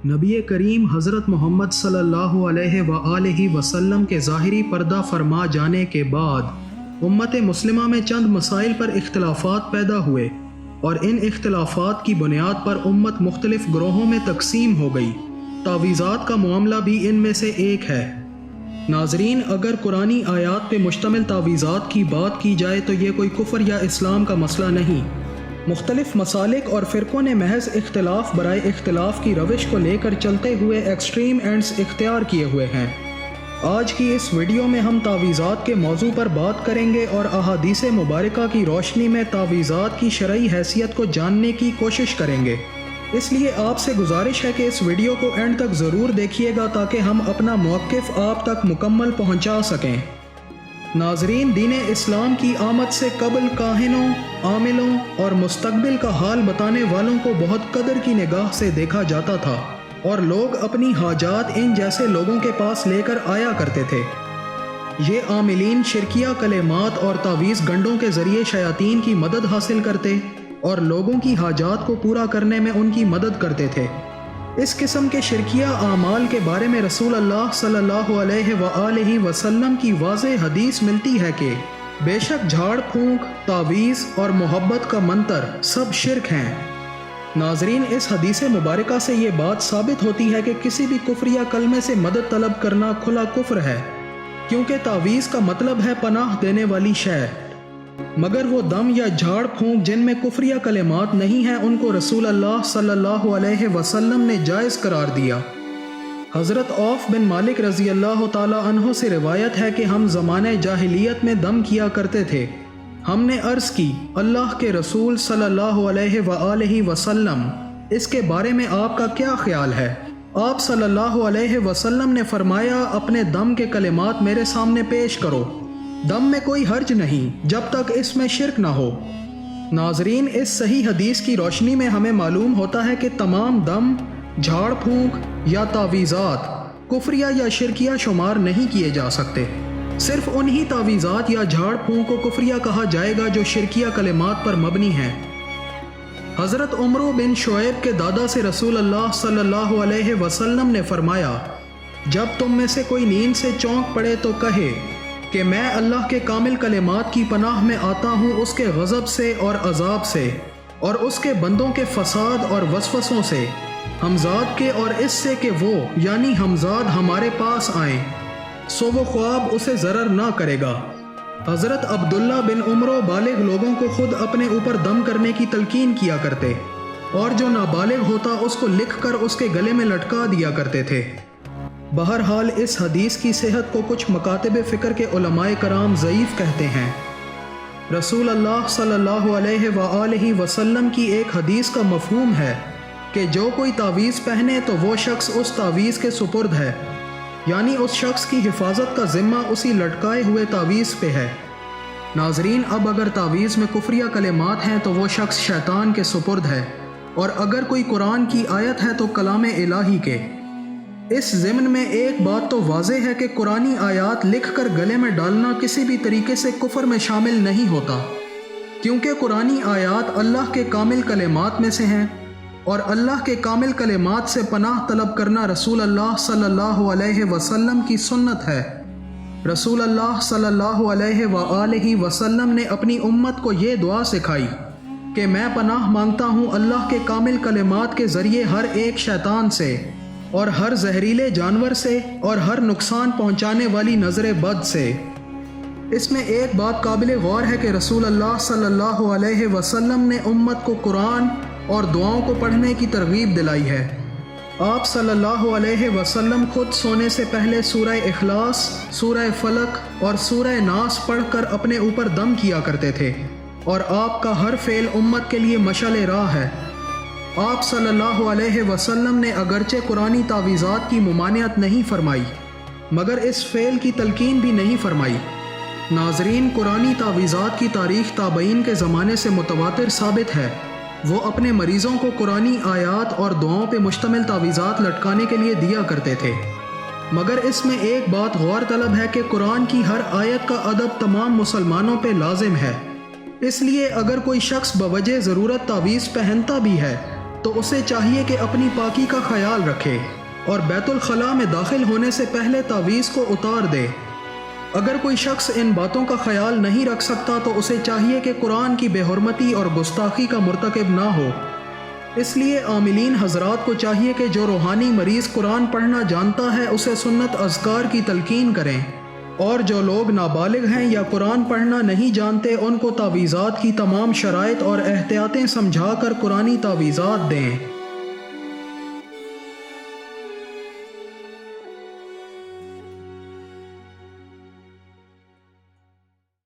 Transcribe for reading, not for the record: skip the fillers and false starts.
نبی کریم حضرت محمد صلی اللہ علیہ وآلہ وسلم کے ظاہری پردہ فرما جانے کے بعد امت مسلمہ میں چند مسائل پر اختلافات پیدا ہوئے اور ان اختلافات کی بنیاد پر امت مختلف گروہوں میں تقسیم ہو گئی۔ تعویذات کا معاملہ بھی ان میں سے ایک ہے۔ ناظرین، اگر قرآنی آیات پہ مشتمل تعویذات کی بات کی جائے تو یہ کوئی کفر یا اسلام کا مسئلہ نہیں۔ مختلف مسالک اور فرقوں نے محض اختلاف برائے اختلاف کی روش کو لے کر چلتے ہوئے ایکسٹریم اینڈز اختیار کیے ہوئے ہیں۔ آج کی اس ویڈیو میں ہم تعویذات کے موضوع پر بات کریں گے اور احادیث مبارکہ کی روشنی میں تعویذات کی شرعی حیثیت کو جاننے کی کوشش کریں گے۔ اس لیے آپ سے گزارش ہے کہ اس ویڈیو کو اینڈ تک ضرور دیکھیے گا تاکہ ہم اپنا موقف آپ تک مکمل پہنچا سکیں۔ ناظرین، دین اسلام کی آمد سے قبل کاہنوں، عاملوں اور مستقبل کا حال بتانے والوں کو بہت قدر کی نگاہ سے دیکھا جاتا تھا اور لوگ اپنی حاجات ان جیسے لوگوں کے پاس لے کر آیا کرتے تھے۔ یہ عاملین شرکیہ کلمات اور تعویذ گنڈوں کے ذریعے شیاطین کی مدد حاصل کرتے اور لوگوں کی حاجات کو پورا کرنے میں ان کی مدد کرتے تھے۔ اس قسم کے شرکیہ اعمال کے بارے میں رسول اللہ صلی اللہ علیہ وآلہ وسلم کی واضح حدیث ملتی ہے کہ بے شک جھاڑ پھونک، تعویذ اور محبت کا منتر سب شرک ہیں۔ ناظرین، اس حدیث مبارکہ سے یہ بات ثابت ہوتی ہے کہ کسی بھی کفر یا کلمے سے مدد طلب کرنا کھلا کفر ہے، کیونکہ تعویذ کا مطلب ہے پناہ دینے والی شے، مگر وہ دم یا جھاڑ پھونک جن میں کفریہ کلمات نہیں ہیں ان کو رسول اللہ صلی اللہ علیہ وسلم نے جائز قرار دیا۔ حضرت عوف بن مالک رضی اللہ تعالی عنہ سے روایت ہے کہ ہم زمانے جاہلیت میں دم کیا کرتے تھے۔ ہم نے عرض کی، اللہ کے رسول صلی اللہ علیہ وآلہ وسلم، اس کے بارے میں آپ کا کیا خیال ہے؟ آپ صلی اللہ علیہ وسلم نے فرمایا، اپنے دم کے کلمات میرے سامنے پیش کرو، دم میں کوئی حرج نہیں جب تک اس میں شرک نہ ہو۔ ناظرین، اس صحیح حدیث کی روشنی میں ہمیں معلوم ہوتا ہے کہ تمام دم، جھاڑ پھونک یا تعویذات کفریہ یا شرکیہ شمار نہیں کیے جا سکتے۔ صرف انہی تعویذات یا جھاڑ پھونک کو کفریہ کہا جائے گا جو شرکیہ کلمات پر مبنی ہیں۔ حضرت عمرو بن شعیب کے دادا سے رسول اللہ صلی اللہ علیہ وسلم نے فرمایا، جب تم میں سے کوئی نیند سے چونک پڑے تو کہے کہ میں اللہ کے کامل کلمات کی پناہ میں آتا ہوں اس کے غضب سے اور عذاب سے اور اس کے بندوں کے فساد اور وسوسوں سے، ہمزاد کے اور اس سے کہ وہ یعنی ہمزاد ہمارے پاس آئیں، سو وہ خواب اسے ضرر نہ کرے گا۔ حضرت عبداللہ بن عمرو بالغ لوگوں کو خود اپنے اوپر دم کرنے کی تلقین کیا کرتے اور جو نابالغ ہوتا اس کو لکھ کر اس کے گلے میں لٹکا دیا کرتے تھے۔ بہرحال اس حدیث کی صحت کو کچھ مکاتب فکر کے علماء کرام ضعیف کہتے ہیں۔ رسول اللہ صلی اللہ علیہ وآلہ وسلم کی ایک حدیث کا مفہوم ہے کہ جو کوئی تعویذ پہنے تو وہ شخص اس تعویذ کے سپرد ہے، یعنی اس شخص کی حفاظت کا ذمہ اسی لٹکائے ہوئے تعویذ پہ ہے۔ ناظرین، اب اگر تعویذ میں کفریہ کلمات ہیں تو وہ شخص شیطان کے سپرد ہے، اور اگر کوئی قرآن کی آیت ہے تو کلام الہی کے۔ اس ضمن میں ایک بات تو واضح ہے کہ قرآنی آیات لکھ کر گلے میں ڈالنا کسی بھی طریقے سے کفر میں شامل نہیں ہوتا، کیونکہ قرآنی آیات اللہ کے کامل کلمات میں سے ہیں، اور اللہ کے کامل کلمات سے پناہ طلب کرنا رسول اللہ صلی اللہ علیہ وسلم کی سنت ہے۔ رسول اللہ صلی اللہ علیہ وآلہ وسلم نے اپنی امت کو یہ دعا سکھائی کہ میں پناہ مانگتا ہوں اللہ کے کامل کلمات کے ذریعے ہر ایک شیطان سے اور ہر زہریلے جانور سے اور ہر نقصان پہنچانے والی نظر بد سے۔ اس میں ایک بات قابل غور ہے کہ رسول اللہ صلی اللہ علیہ وسلم نے امت کو قرآن اور دعاؤں کو پڑھنے کی ترغیب دلائی ہے۔ آپ صلی اللہ علیہ وسلم خود سونے سے پہلے سورہ اخلاص، سورہ فلق اور سورہ ناس پڑھ کر اپنے اوپر دم کیا کرتے تھے، اور آپ کا ہر فعل امت کے لیے مشعل راہ ہے۔ آپ صلی اللہ علیہ وسلم نے اگرچہ قرآنی تعویذات کی ممانعت نہیں فرمائی، مگر اس فعل کی تلقین بھی نہیں فرمائی۔ ناظرین، قرآنی تعویذات کی تاریخ تابعین کے زمانے سے متواتر ثابت ہے۔ وہ اپنے مریضوں کو قرآنی آیات اور دعاؤں پہ مشتمل تعویذات لٹکانے کے لیے دیا کرتے تھے، مگر اس میں ایک بات غور طلب ہے کہ قرآن کی ہر آیت کا ادب تمام مسلمانوں پہ لازم ہے۔ اس لیے اگر کوئی شخص بوجہ ضرورت تعویذ پہنتا بھی ہے تو اسے چاہیے کہ اپنی پاکی کا خیال رکھے اور بیت الخلاء میں داخل ہونے سے پہلے تعویذ کو اتار دے۔ اگر کوئی شخص ان باتوں کا خیال نہیں رکھ سکتا تو اسے چاہیے کہ قرآن کی بے حرمتی اور گستاخی کا مرتکب نہ ہو۔ اس لیے عاملین حضرات کو چاہیے کہ جو روحانی مریض قرآن پڑھنا جانتا ہے اسے سنت اذکار کی تلقین کریں، اور جو لوگ نابالغ ہیں یا قرآن پڑھنا نہیں جانتے ان کو تعویذات کی تمام شرائط اور احتیاطیں سمجھا کر قرآنی تعویذات دیں۔